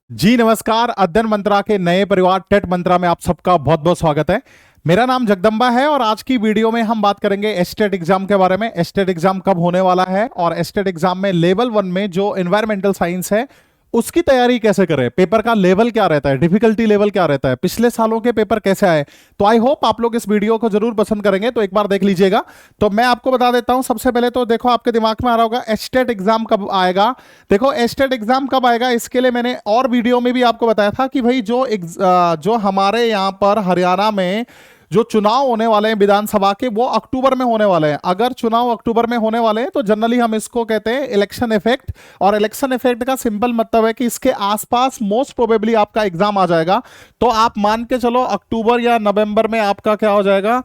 जी नमस्कार। अध्ययन मंत्रा के नए परिवार टेट मंत्रा में आप सबका बहुत बहुत स्वागत है। मेरा नाम जगदम्बा है और आज की वीडियो में हम बात करेंगे एस्टेट एग्जाम के बारे में। एस्टेट एग्जाम कब होने वाला है और एस्टेट एग्जाम में लेवल 1 में जो एनवायरमेंटल साइंस है उसकी तैयारी कैसे करें, पेपर का लेवल क्या रहता है, डिफिकल्टी लेवल क्या रहता है, पिछले सालों के पेपर कैसे आए। तो आई होप आप लोग इस वीडियो को जरूर पसंद करेंगे, तो एक बार देख लीजिएगा। तो मैं आपको बता देता हूं, सबसे पहले तो देखो आपके दिमाग में आ रहा होगा एस्टेट एग्जाम कब आएगा। देखो एस्टेट एग्जाम कब आएगा, इसके लिए मैंने और वीडियो में भी आपको बताया था कि भाई जो हमारे यहाँ पर हरियाणा में जो चुनाव होने वाले हैं विधानसभा के, वो अक्टूबर में होने वाले हैं। अगर चुनाव अक्टूबर में होने वाले हैं तो जनरली हम इसको कहते हैं इलेक्शन इफेक्ट। और इलेक्शन इफेक्ट का सिंपल मतलब है कि इसके आसपास मोस्ट प्रोबेबली आपका एग्जाम आ जाएगा। तो आप मान के चलो अक्टूबर या नवंबर में आपका क्या हो जाएगा,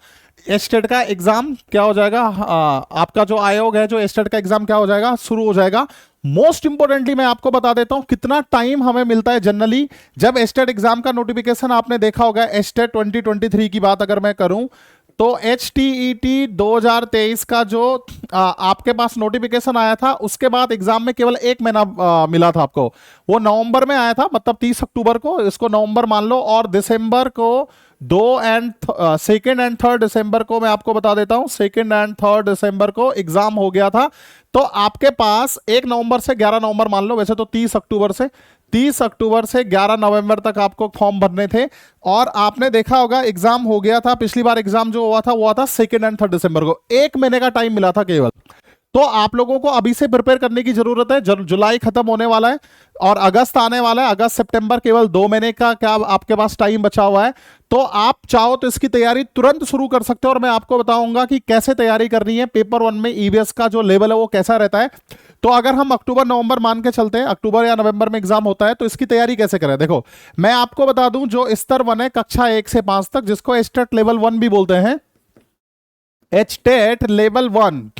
एस्टेट का एग्जाम क्या हो जाएगा, आपका जो आयोग है जो एस्टेट का एग्जाम क्या हो जाएगा, शुरू हो जाएगा। मोस्ट इंपोर्टेंटली मैं आपको बता देता हूं कितना टाइम हमें मिलता है जनरली। जब एस्टेट एग्जाम का नोटिफिकेशन आपने देखा होगा, एस्टेट 2023 की बात अगर मैं करूं तो HTET 2023 का जो आपके पास नोटिफिकेशन आया था, उसके बाद एग्जाम में केवल एक महीना मिला था आपको। वो नवंबर में आया था, मतलब 30 अक्टूबर को, इसको नवंबर मान लो। और दिसंबर को 2 एंड 3 दिसंबर को मैं आपको बता देता हूं, 2 एंड 3 दिसंबर को एग्जाम हो गया था। तो आपके पास 1 नवंबर से 11 नवंबर मान लो, वैसे तो 30 अक्टूबर से 11 नवंबर तक आपको फॉर्म भरने थे। और आपने देखा होगा एग्जाम हो गया था, पिछली बार एग्जाम जो हुआ था वो हुआ था 2 एंड 3 दिसंबर को। एक महीने का टाइम मिला था केवल। तो आप लोगों को अभी से प्रिपेयर करने की जरूरत है। जुलाई खत्म होने वाला है और अगस्त आने वाला है। अगस्त सितंबर, केवल 2 महीने का क्या आपके पास टाइम बचा हुआ है। तो आप चाहो तो इसकी तैयारी तुरंत शुरू कर सकते हो और मैं आपको बताऊंगा कि कैसे तैयारी करनी है। पेपर 1 में ईवीएस का जो लेवल है वो कैसा रहता है। तो अगर हम अक्टूबर नवंबर मान के चलते हैं, अक्टूबर या नवंबर में एग्जाम होता है, तो इसकी तैयारी कैसे करें। देखो मैं आपको बता दूं, जो स्तर 1 है कक्षा 1 से 5 तक, जिसको एस्टेट लेवल 1 भी बोलते हैं, एस्टेट लेवल 1।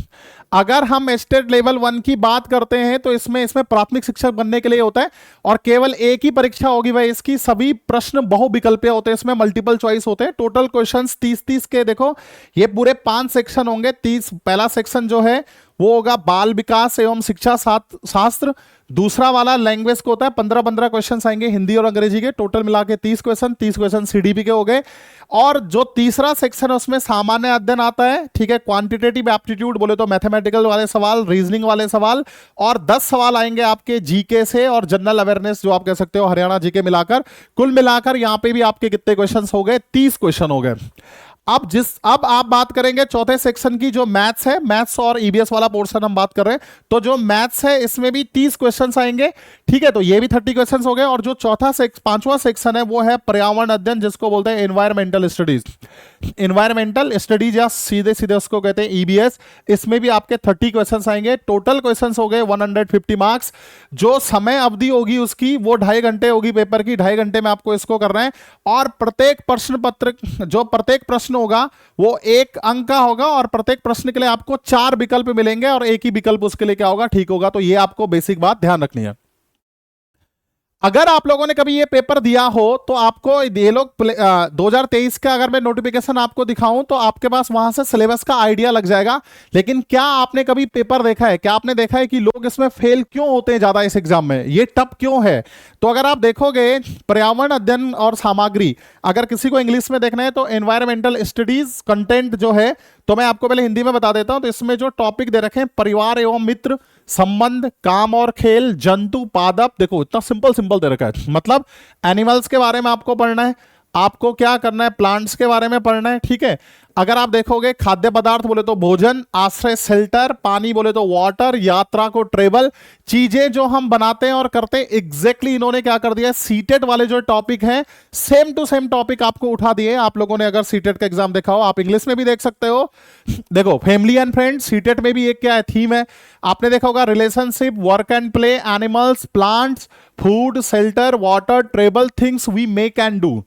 अगर हम एस्टेट लेवल 1 की बात करते हैं तो इसमें इसमें प्राथमिक शिक्षक बनने के लिए होता है और केवल एक ही परीक्षा होगी भाई इसकी। सभी प्रश्न बहुविकल्पीय होते हैं, इसमें मल्टीपल चॉइस होते हैं। टोटल क्वेश्चंस 30-30 के, देखो ये पूरे 5 सेक्शन होंगे। 30 पहला सेक्शन जो है वो होगा बाल विकास एवं शिक्षा शास्त्र। दूसरा वाला लैंग्वेज को होता है, 15-15 क्वेश्चन आएंगे हिंदी और अंग्रेजी के, टोटल मिला के 30 क्वेश्चन CDP के हो गए। और जो तीसरा सेक्शन है उसमें सामान्य अध्ययन आता है, ठीक है। क्वांटिटेटिव एप्टीट्यूड बोले तो मैथमेटिकल वाले सवाल, रीजनिंग वाले सवाल, और 10 सवाल आएंगे आपके जीके से और जनरल अवेयरनेस जो आप कह सकते हो हरियाणा जीके मिलाकर। कुल मिलाकर यहां पे भी आपके कितने क्वेश्चन हो गए, 30 क्वेश्चन हो गए। अब आप बात करेंगे चौथे सेक्शन की, जो मैथ्स है, मैथ्स और ईबीएस वाला पोर्शन हम बात कर रहे हैं। तो जो मैथ्स है इसमें भी 30 क्वेश्चंस आएंगे, ठीक है। तो ये भी 30 क्वेश्चंस हो गए। और जो पांचवा सेक्शन है वो है पर्यावरण अध्ययन, जिसको बोलते हैं एनवायरमेंटल स्टडीज। एनवायरमेंटल स्टडीज या सीधे सीधे उसको कहते हैं ईबीएस। इसमें भी आपके 30 क्वेश्चंस आएंगे। टोटल क्वेश्चंस हो गए 150 मार्क्स। जो समय अवधि होगी उसकी वो 2.5 घंटे होगी पेपर की। 2.5 घंटे में आपको इसको करना है। और प्रत्येक प्रश्न पत्र, जो प्रत्येक प्रश्न होगा वो 1 अंक का होगा और प्रत्येक प्रश्न के लिए आपको 4 विकल्प मिलेंगे और एक ही विकल्प उसके लिए क्या होगा, ठीक होगा। तो ये आपको बेसिक बात ध्यान रखनी है। अगर आप लोगों ने कभी ये पेपर दिया हो तो आपको ये लोग 2023 का अगर मैं नोटिफिकेशन आपको दिखाऊं तो आपके पास वहां से सिलेबस का आइडिया लग जाएगा। लेकिन क्या आपने कभी पेपर देखा है, क्या आपने देखा है कि लोग इसमें फेल क्यों होते हैं ज्यादा, इस एग्जाम में ये टफ क्यों है। तो अगर आप देखोगे पर्यावरण अध्ययन और सामग्री, अगर किसी को इंग्लिश में देखना है तो एनवायरमेंटल स्टडीज कंटेंट जो है, तो मैं आपको पहले हिंदी में बता देता हूं। तो इसमें जो टॉपिक दे रखे हैं, परिवार एवं मित्र संबंध, काम और खेल, जंतु पादप, देखो इतना सिंपल सिंपल दे रखा है। मतलब एनिमल्स के बारे में आपको पढ़ना है, आपको क्या करना है, प्लांट्स के बारे में पढ़ना है, ठीक है। अगर आप देखोगे खाद्य पदार्थ बोले तो भोजन, आश्रय शेल्टर, पानी बोले तो वाटर, यात्रा को ट्रेवल, चीजें जो हम बनाते हैं और करते हैं, एग्जैक्टली इन्होंने क्या कर दिया, सीटेट वाले जो टॉपिक हैं सेम टू सेम टॉपिक आपको उठा दिए। आप लोगों ने अगर सीटेट का एग्जाम देखा हो, आप इंग्लिश में भी देख सकते हो। देखो फैमिली एंड फ्रेंड्स, सीटेट में भी एक क्या है, थीम है। आपने देखा होगा relationship, work and play, animals, plants, food, shelter, water, travel, things we make and do.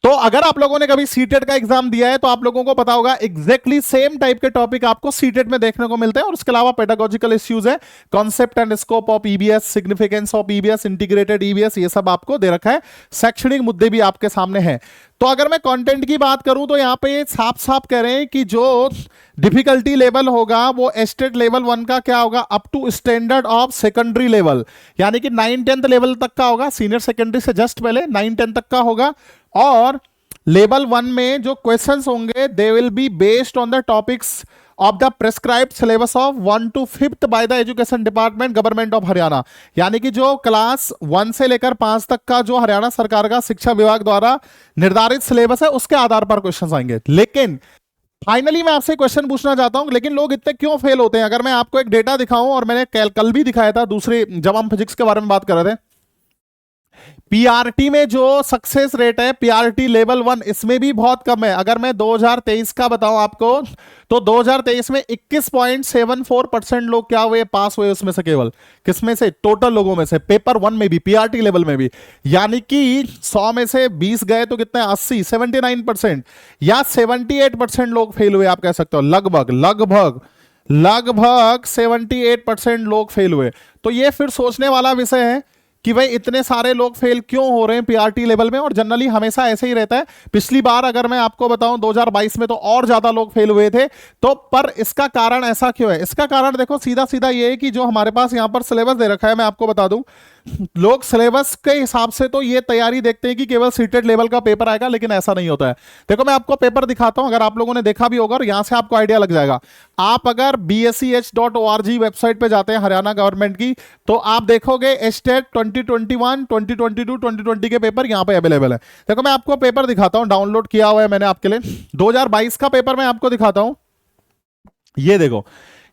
तो अगर आप लोगों ने कभी सीटेट का एग्जाम दिया है तो आप लोगों को पता होगा एग्जैक्टली सेम टाइप के टॉपिक आपको सीटेट में देखने को मिलते हैं। और उसके अलावा पेडागोजिकल इश्यूज है, concept and scope of EBS, significance of EBS, integrated EBS, ये सब आपको दे रखा है। शैक्षणिक मुद्दे भी आपके सामने हैं। तो अगर मैं कंटेंट की बात करूं तो यहां पे साफ साफ कह रहे हैं कि जो डिफिकल्टी लेवल होगा वो एस्टेट लेवल 1 का क्या होगा, up to standard of secondary level, यानी कि 9-10 लेवल तक का होगा, सीनियर सेकेंडरी से जस्ट पहले 9-10 तक का होगा। और लेवल 1 में जो क्वेश्चंस होंगे they will be based on the topics of the prescribed syllabus of 1 to 5th by the education department government of Haryana, यानी कि जो क्लास 1 से लेकर 5 तक का जो हरियाणा सरकार का शिक्षा विभाग द्वारा निर्धारित सिलेबस है उसके आधार पर क्वेश्चंस आएंगे। लेकिन फाइनली मैं आपसे क्वेश्चन पूछना चाहता हूं, लेकिन लोग इतने क्यों फेल होते हैं? अगर मैं आपको एक डेटा दिखाऊं, और मैंने कल भी दिखाया था दूसरे जब हम फिजिक्स के बारे में बात कर रहे थे, पीआरटी में जो सक्सेस रेट है पीआरटी लेवल 1 इसमें भी बहुत कम है। अगर मैं 2023 का बताऊं आपको तो 2023 में 21.74% लोग क्या हुए, पास हुए, उसमें से केवल किसमें से, टोटल लोगों में से, पेपर 1 में भी, पीआरटी लेवल में भी, यानी कि 100 में से 20 गए तो कितने, 80, 79% या 78% लोग फेल हुए, आप कह सकते हो लगभग लगभग लगभग 78% लोग फेल हुए। तो ये फिर सोचने वाला विषय है कि भाई इतने सारे लोग फेल क्यों हो रहे हैं पीआरटी लेवल में, और जनरली हमेशा ऐसे ही रहता है। पिछली बार अगर मैं आपको बताऊं 2022 में तो और ज्यादा लोग फेल हुए थे। तो पर इसका कारण ऐसा क्यों है? इसका कारण देखो सीधा सीधा ये है कि जो हमारे पास यहां पर सिलेबस दे रखा है, मैं आपको बता दूं, लोग सिलेबस के हिसाब से तो ये तैयारी देखते हैं कि केवल सीटेट लेवल का पेपर आएगा, लेकिन ऐसा नहीं होता है। देखो मैं आपको पेपर दिखाता हूं, अगर आप लोगों ने देखा भी होगा, और यहां से आपको आइडिया लग जाएगा। आप अगर bseh.org वेबसाइट पे जाते हैं हरियाणा गवर्नमेंट की, तो आप देखोगे एस्टेट 2021, 2022, 2020 के पेपर यहां पे अवेलेबल है। देखो मैं आपको पेपर दिखाता हूं, डाउनलोड किया हुआ है मैंने आपके लिए। 2022 का पेपर मैं आपको दिखाता हूं, ये देखो,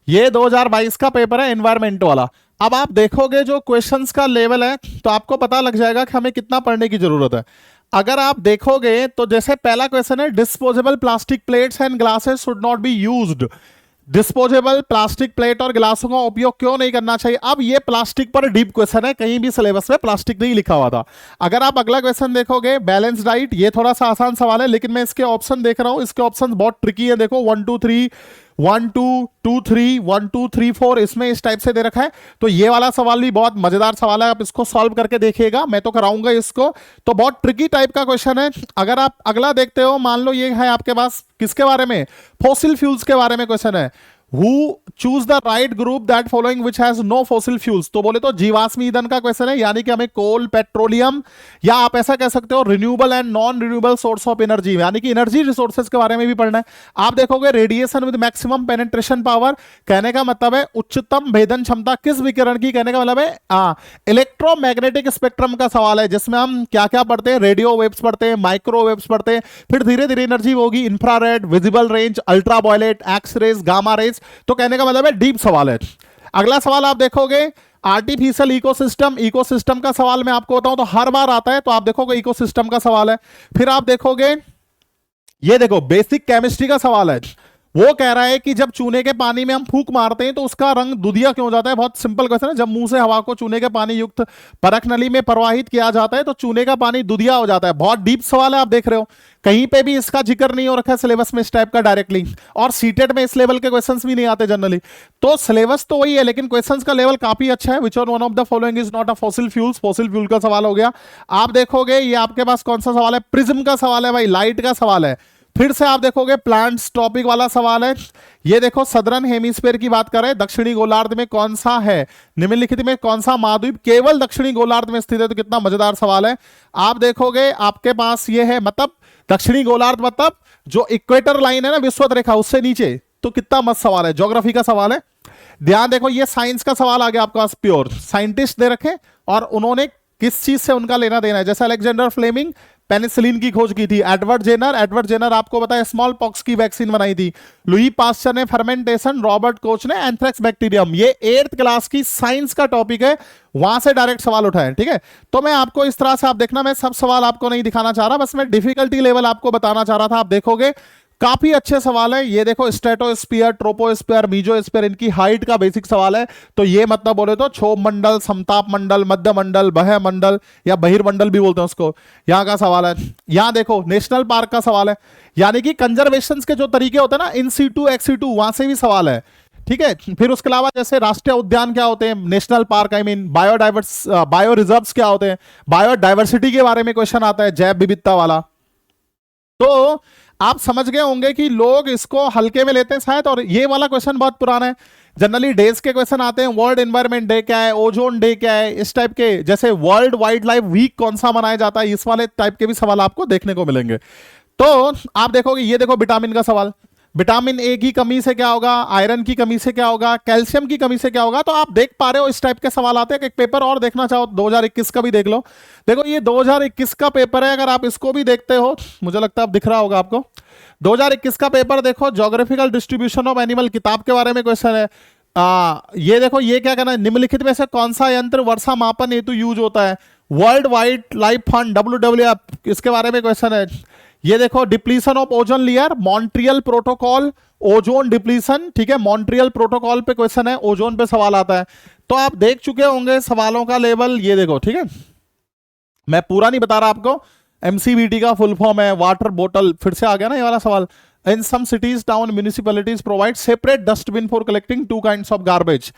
ये 2022 का पेपर है एनवायरमेंट वाला। अब आप देखोगे जो क्वेश्चंस का लेवल है तो आपको पता लग जाएगा कि हमें कितना पढ़ने की जरूरत है। अगर आप देखोगे तो जैसे पहला क्वेश्चन है, disposable plastic plates and glasses should not be used. Disposable plastic plate और गिलासों का उपयोग क्यों नहीं करना चाहिए? अब ये प्लास्टिक पर डीप क्वेश्चन है, कहीं भी सिलेबस में प्लास्टिक नहीं लिखा हुआ था। अगर आप अगला क्वेश्चन देखोगे, बैलेंस डाइट, ये थोड़ा सा आसान सवाल है, लेकिन मैं इसके ऑप्शन देख रहा हूं, इसके ऑप्शन बहुत ट्रिकी है। देखो 1 2 3 1 2 2 3 1 2 3 4 इसमें इस टाइप से दे रखा है। तो ये वाला सवाल भी बहुत मजेदार सवाल है, आप इसको सॉल्व करके देखिएगा, मैं तो कराऊंगा इसको। तो बहुत ट्रिकी टाइप का क्वेश्चन है। अगर आप अगला देखते हो, मान लो ये है आपके पास किसके बारे में, फॉसिल फ्यूल्स के बारे में क्वेश्चन है। Who choose the right group that following which has no fossil fuels? तो बोले तो जीवाश्मी ईंधन का क्वेश्चन है, यानी कि हमें कोल, पेट्रोलियम, या आप ऐसा कह सकते हो renewable and non renewable source of energy, यानी कि एनर्जी रिसोर्सेज के बारे में भी पढ़ना है। आप देखोगे radiation with maximum penetration power, कहने का मतलब है उच्चतम भेदन क्षमता किस विकिरण की, कहने का मतलब है इलेक्ट्रोमैग्नेटिक स्पेक्ट्रम का सवाल है, जिसमें हम क्या क्या पढ़ते हैं, रेडियो वेव्स पढ़ते हैं, माइक्रोवेव्स पढ़ते हैं, फिर धीरे धीरे एनर्जी होगी, infrared, visible range, ultraviolet, x rays, gamma rays. तो कहने का मतलब है डीप सवाल है। अगला सवाल आप देखोगे आर्टिफिशियल इकोसिस्टम, इकोसिस्टम का सवाल मैं आपको बताऊं तो हर बार आता है, तो आप देखोगे इकोसिस्टम का सवाल है। फिर आप देखोगे, ये देखो बेसिक केमिस्ट्री का सवाल है। वो कह रहा है कि जब चूने के पानी में हम फूंक मारते हैं तो उसका रंग दुधिया क्यों हो जाता है? बहुत सिंपल क्वेश्चन है। जब मुंह से हवा को चूने के पानी युक्त परख नली में प्रवाहित किया जाता है तो चूने का पानी दुधिया हो जाता है। बहुत डीप सवाल है, आप देख रहे हो, कहीं पे भी इसका जिक्र नहीं हो रखा है सिलेबस में इस टाइप का डायरेक्टली, और सीटेट में इस लेवल के क्वेश्चंस भी नहीं आते जनरली। तो सिलेबस तो वही है, लेकिन क्वेश्चंस का लेवल काफी अच्छा है। Which one of the following is not a fossil fuels, fossil fuel का सवाल हो गया। आप देखोगे ये आपके पास कौन सा सवाल है, प्रिज्म का सवाल है भाई, लाइट का सवाल है। फिर से आप देखोगे प्लांट्स टॉपिक वाला सवाल है। ये देखो सदर्न हेमिस्फीयर की बात करें, दक्षिणी गोलार्ध में कौन सा है, निम्नलिखित में कौन सा महाद्वीप केवल दक्षिणी गोलार्ध में स्थित है? तो कितना मजेदार सवाल है। आप देखोगे आपके पास ये है, मतलब दक्षिणी गोलार्ध मतलब जो इक्वेटर लाइन है ना, विषुवत रेखा, उससे नीचे। तो कितना मस्त सवाल है, ज्योग्राफी का सवाल है। ध्यान देखो ये साइंस का सवाल आ गया आपके पास, प्योर साइंटिस्ट दे रखे और उन्होंने किस चीज से उनका लेना देना है। जैसे अलेक्जेंडर फ्लेमिंग पेनिसिलिन की खोज की थी, एडवर्ड जेनर आपको बताया स्मॉल पॉक्स की वैक्सीन बनाई थी, लुई पास्चर ने फर्मेंटेशन, रॉबर्ट कोच ने एंथ्रेक्स बैक्टीरियम। ये 8th क्लास की साइंस का टॉपिक है, वहां से डायरेक्ट सवाल उठाए, ठीक है। तो मैं आपको इस तरह से, आप देखना मैं सब सवाल आपको नहीं दिखाना चाह रहा, बस मैं डिफिकल्टी लेवल आपको बताना चाह रहा था। आप देखोगे काफी अच्छे सवाल है। ये देखो स्ट्रेटोस्फीयर, ट्रोपोस्फीयर, मीजोस्फीयर, इनकी हाइट का बेसिक सवाल है। तो ये मतलब बोले तो क्षोभ मंडल, समताप मंडल, मध्य मंडल, बह मंडल या बहिर्मंडल भी बोलते हैं उसको, यहाँ का सवाल है। यहाँ देखो नेशनल पार्क का सवाल है, यानी कि कंजर्वेशन के जो तरीके होते हैं ना, इन सीटू एक्स सीटू, वहां से भी सवाल है। ठीक है, फिर उसके अलावा जैसे राष्ट्रीय उद्यान क्या होते हैं, national park I mean, biodiverse bio reserves क्या होते हैं, बायोडाइवर्सिटी के बारे में क्वेश्चन आता है, जैव विविधता वाला। तो आप समझ गए होंगे कि लोग इसको हल्के में लेते हैं शायद। और ये वाला क्वेश्चन बहुत पुराना है, जनरली डेज के क्वेश्चन आते हैं, वर्ल्ड एनवायरनमेंट डे क्या है, ओजोन डे क्या है, इस टाइप के। जैसे वर्ल्ड वाइल्ड लाइफ वीक कौन सा मनाया जाता है, इस वाले टाइप के भी सवाल आपको देखने को मिलेंगे। तो आप देखोगे, ये देखो विटामिन का सवाल, विटामिन ए की कमी से क्या होगा, आयरन की कमी से क्या होगा, कैल्शियम की कमी से क्या होगा। तो आप देख पा रहे हो इस टाइप के सवाल आते हैं। एक पेपर और देखना चाहो 2021 का भी देख लो। देखो ये 2021 का पेपर है, अगर आप इसको भी देखते हो, मुझे लगता है अब दिख रहा होगा आपको। 2021 का पेपर देखो, ज्योग्राफिकल डिस्ट्रीब्यूशन ऑफ एनिमल किताब के बारे में क्वेश्चन है। ये देखो, ये क्या करना है, निम्नलिखित में से कौन सा यंत्र वर्षा मापन हेतु यूज होता है, world wide life fund WWF, इसके बारे में क्वेश्चन है। ये देखो depletion of ozone layer, Montreal protocol, ozone depletion, ठीक है, मॉन्ट्रियल प्रोटोकॉल पे क्वेश्चन है, ओजोन पे सवाल आता है। तो आप देख चुके होंगे सवालों का लेवल, ये देखो, ठीक है, मैं पूरा नहीं बता रहा आपको। MCBT का फुल फॉर्म है वाटर बोतल, फिर से आ गया ना ये वाला सवाल। In some cities town municipalities provide separate dustbin for collecting two kinds of garbage.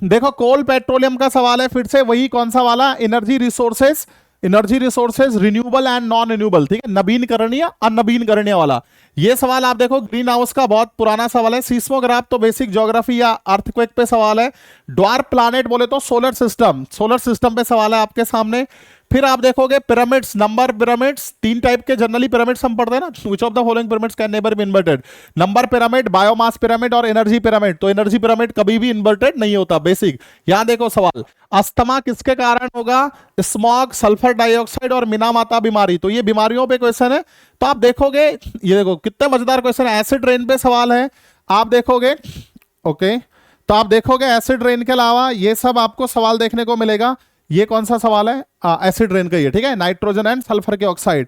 देखो कोल पेट्रोलियम का सवाल है, फिर से वही कौन सा वाला, energy resources, energy resources renewable and non renewable, ठीक है, नवीनकरणीय अनवीनकरणीय वाला। ये सवाल आप देखो, ग्रीन हाउस का बहुत पुराना सवाल है। सीस्मोग्राफ तो बेसिक ज्योग्राफी या अर्थक्वेक पे सवाल है। ड्वार्फ प्लैनेट बोले तो सोलर सिस्टम, सोलर सिस्टम पे सवाल है आपके सामने। फिर आप देखोगे पिरामिड्स, नंबर पिरामिड्स, तीन टाइप के जनरली पिरामिड्स हम पढ़ते हैं ना, which of the following pyramids can never be inverted, number pyramid, biomass pyramid और एनर्जी पिरामिड। तो एनर्जी पिरामिड कभी भी इन्वर्टेड नहीं होता, बेसिक। यहां देखो सवाल, अस्थमा किसके कारण होगा, स्मॉग, सल्फर डाइऑक्साइड और मिनामाता बीमारी। तो ये बीमारियों पे क्वेश्चन है। तो आप देखोगे, ये देखो कितने मजेदार क्वेश्चन है। एसिड रेन पे सवाल है, आप देखोगे, ओके। तो आप देखोगे एसिड रेन के अलावा ये सब आपको सवाल देखने को मिलेगा। ये कौन सा सवाल है, एसिड रेन का, ये ठीक है, नाइट्रोजन एंड सल्फर के ऑक्साइड।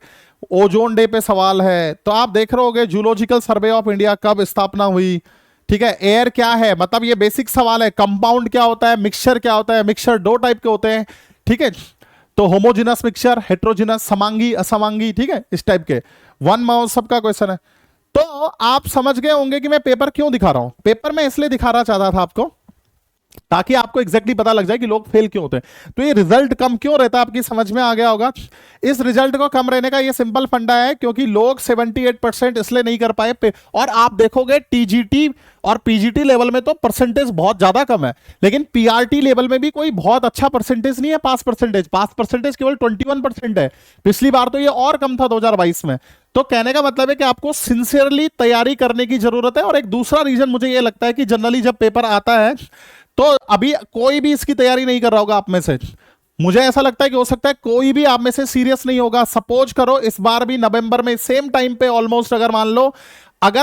ओजोन डे पे सवाल है। तो आप देख रहे होगे जूलॉजिकल सर्वे ऑफ इंडिया कब स्थापना हुई, ठीक है। एयर क्या है, मतलब ये बेसिक सवाल है। कंपाउंड क्या होता है, मिक्सचर क्या होता है, मिक्सचर दो टाइप के होते हैं, ठीक है। तो होमोजिनस मिक्सचर, हेट्रोजिनस, समांगी, असमांगी, ठीक है, इस टाइप के वन महोत्सव का क्वेश्चन है। तो आप समझ गए होंगे कि मैं पेपर क्यों दिखा रहा हूं। पेपर मैं इसलिए दिखा रहा चाहता था आपको, ताकि आपको एग्जैक्टली पता लग जाए कि लोग फेल क्यों होते हैं। तो ये रिजल्ट कम क्यों रहता है, आपकी समझ में आ गया होगा। इस रिजल्ट को कम रहने का ये सिंपल फंडा है, क्योंकि लोग 78% इसलिए नहीं कर पाए। और आप देखोगे TGT और PGT लेवल में तो परसेंटेज बहुत ज्यादा कम है, लेकिन PRT लेवल में भी कोई बहुत अच्छा परसेंटेज नहीं है। पास परसेंटेज केवल 21% है। पिछली बार तो ये और कम था 2022 में। तो कहने का मतलब है कि आपको सिंसियरली तैयारी करने की जरूरत है। और एक दूसरा रीजन मुझे ये लगता है कि जनरली जब पेपर आता है तो अभी कोई भी इसकी तैयारी नहीं कर रहा होगा आप में से। मुझे ऐसा लगता है कि हो सकता है कोई भी आप में से सीरियस नहीं होगा। सपोज करो इस बार भी नवंबर में सेम टाइम पे ऑलमोस्ट, अगर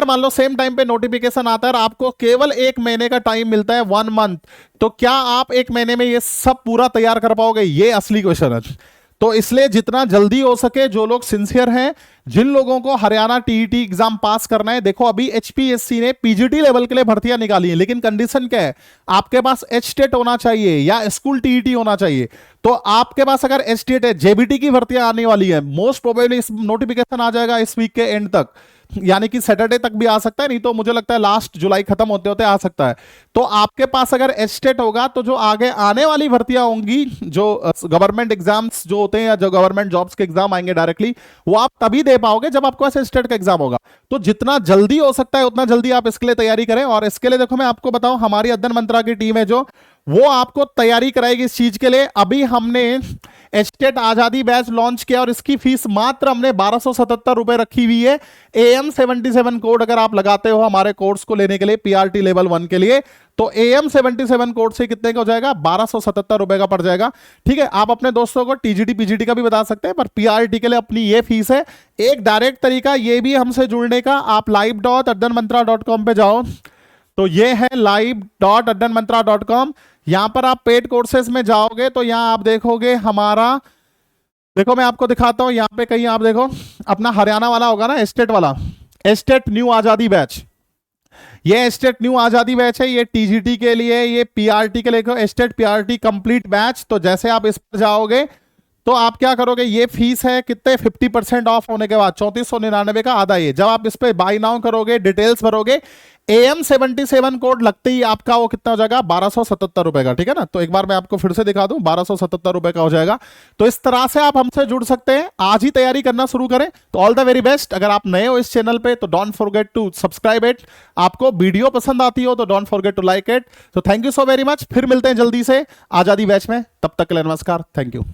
मान लो सेम टाइम पे नोटिफिकेशन आता है और आपको केवल 1 महीने का टाइम मिलता है, 1 मंथ, तो क्या आप 1 महीने में ये सब पूरा तैयार कर पाओगे, ये असली क्वेश्चन है। तो इसलिए जितना जल्दी हो सके, जो लोग सिंसियर हैं, जिन लोगों को हरियाणा TET एग्जाम पास करना है, देखो अभी HPSC ने PGT लेवल के लिए भर्तियां निकाली है, लेकिन कंडीशन क्या है, आपके पास HTET होना चाहिए या स्कूल TET होना चाहिए। तो आपके पास अगर HTET है, JBT की भर्तियां आने वाली है, मोस्ट प्रोबेबली इस नोटिफिकेशन आ जाएगा इस वीक के एंड तक, यानी कि सैटरडे तक भी आ सकता है, नहीं तो मुझे लगता है लास्ट जुलाई खत्म होते होते आ सकता है। तो आपके पास अगर HTET होगा तो जो आगे आने वाली भर्तियां होंगी, जो गवर्नमेंट एग्जाम्स जो होते हैं या जो गवर्नमेंट जॉब्स के एग्जाम आएंगे डायरेक्टली, वो आप तभी दे पाओगे जब आपके पास HTET का एग्जाम होगा। तो जितना जल्दी हो सकता है उतना जल्दी आप इसके लिए तैयारी करें। और इसके लिए देखो मैं आपको बताऊं, हमारी अध्ययन मंत्रा की टीम है जो, वो आपको तैयारी कराएगी इस चीज के लिए। अभी हमने HTET आजादी बैच लॉन्च किया और इसकी फीस मात्र हमने 1277 रुपए रखी हुई है। AM77 कोड अगर आप लगाते हो हमारे कोर्स को लेने के लिए, PRT लेवल 1 के लिए, तो AM77 कोड से कितने का हो जाएगा, 1277 रुपए का पड़ जाएगा। ठीक है, आप अपने दोस्तों को TGT PGT का भी बता सकते हैं, पर PRT के लिए अपनी ये फीस है। एक डायरेक्ट तरीका ये भी हमसे जुड़ने का, आप live.addanmantra.com पे जाओ, तो ये है live.addanmantra.com। यहां पर आप पेड कोर्सेज में जाओगे तो यहां आप देखोगे हमारा, देखो मैं आपको दिखाता हूं, यहां पे कहीं आप देखो अपना हरियाणा वाला होगा ना, स्टेट वाला, एस्टेट न्यू आजादी बैच, ये एस्टेट न्यू आजादी बैच है, ये टीजीटी के लिए, ये पीआरटी के लिए, एस्टेट पीआरटी कंप्लीट बैच। तो जैसे आप इस पर जाओगे तो आप क्या करोगे, ये फीस है कितने 50% ऑफ होने के बाद 3499 का आधा। ये जब आप इस पे बाय नाउ करोगे, डिटेल्स भरोगे, AM77 कोड लगते ही आपका वो कितना हो जाएगा, 1277 रुपए का। ठीक है ना, तो एक बार मैं आपको फिर से दिखा दूं, 1277 रुपए का हो जाएगा। तो इस तरह से आप हमसे जुड़ सकते हैं, आज ही तैयारी करना शुरू करें। तो ऑल द वेरी बेस्ट। अगर आप नए हो इस चैनल पे तो don't forget to subscribe it. आपको वीडियो पसंद आती हो तो don't forget to like it. तो thank you so very much, फिर मिलते हैं जल्दी से आजादी बैच में, तब तक के लिए नमस्कार, थैंक यू।